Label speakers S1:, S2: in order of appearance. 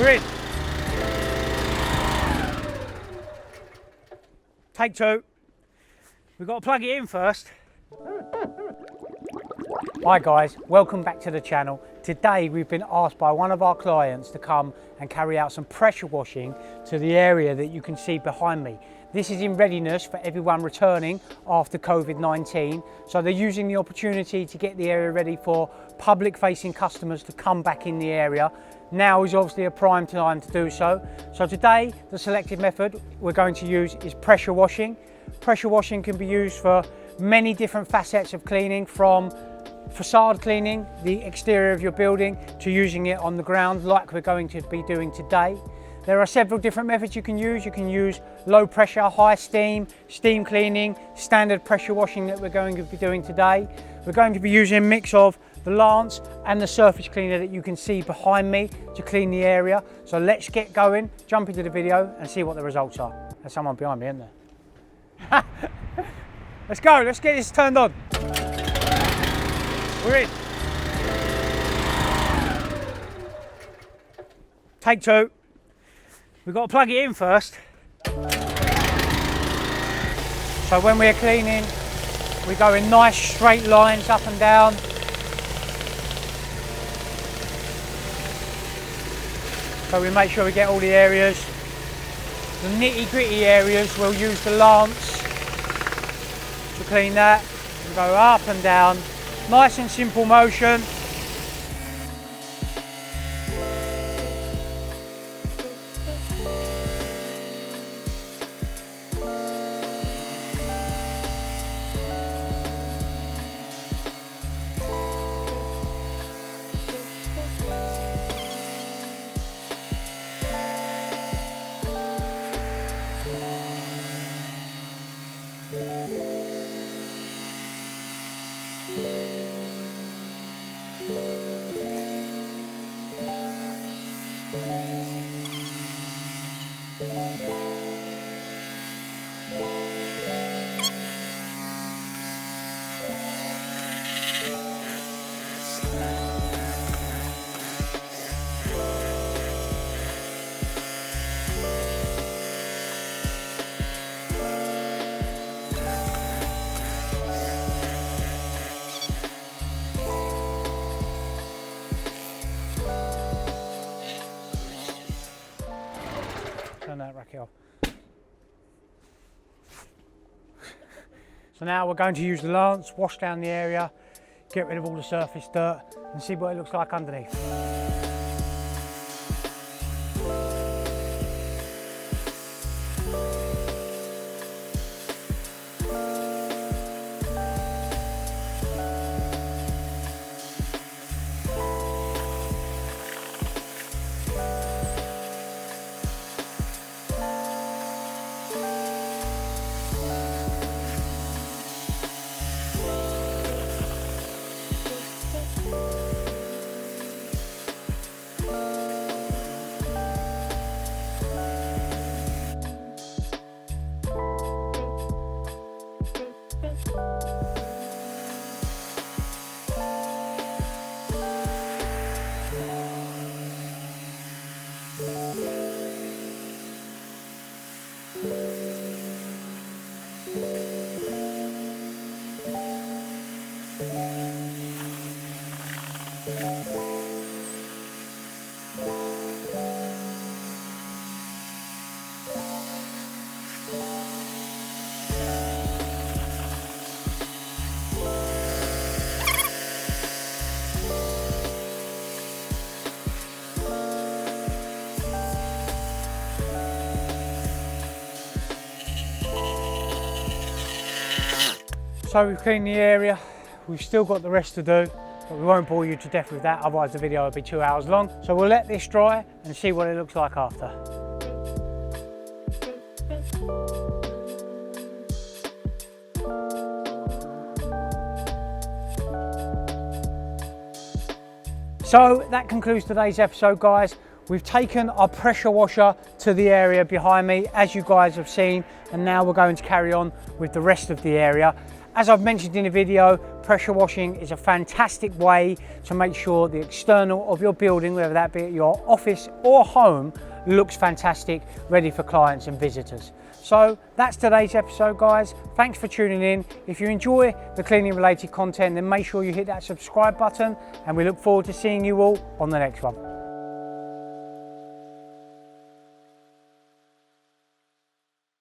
S1: We're in. Take two. We've got to plug it in first. Hi guys, welcome back to the channel. Today we've been asked by one of our clients to come and carry out some pressure washing to the area that you can see behind me. This is in readiness for everyone returning after COVID-19. So they're using the opportunity to get the area ready for public facing customers to come back in the area. Now is obviously a prime time to do so. So today the selected method we're going to use is pressure washing. Pressure washing can be used for many different facets of cleaning, from facade cleaning, the exterior of your building, to using it on the ground like we're going to be doing today. There are several different methods you can use. You can use low pressure, high steam, steam cleaning, standard pressure washing that we're going to be doing today. We're going to be using a mix of the lance and the surface cleaner that you can see behind me to clean the area. So let's get going, jump into the video and see what the results are. There's someone behind me, isn't there? Let's go, let's get this turned on. We're in. Take two. We've got to plug it in first. So when we're cleaning, we go in nice straight lines up and down. So we make sure we get all the areas. The nitty gritty areas, we'll use the lance to clean that and go up and down. Nice and simple motion. Turn that racket off. So now we're going to use the lance, wash down the area, get rid of all the surface dirt and see what it looks like underneath. So we've cleaned the area, we've still got the rest to do, but we won't bore you to death with that, otherwise the video will be 2 hours long. So we'll let this dry and see what it looks like after. So that concludes today's episode, guys. We've taken our pressure washer to the area behind me, as you guys have seen, and now we're going to carry on with the rest of the area. As I've mentioned in the video, pressure washing is a fantastic way to make sure the external of your building, whether that be your office or home, looks fantastic, ready for clients and visitors. So that's today's episode, guys. Thanks for tuning in. If you enjoy the cleaning related content, then make sure you hit that subscribe button, and we look forward to seeing you all on the next one.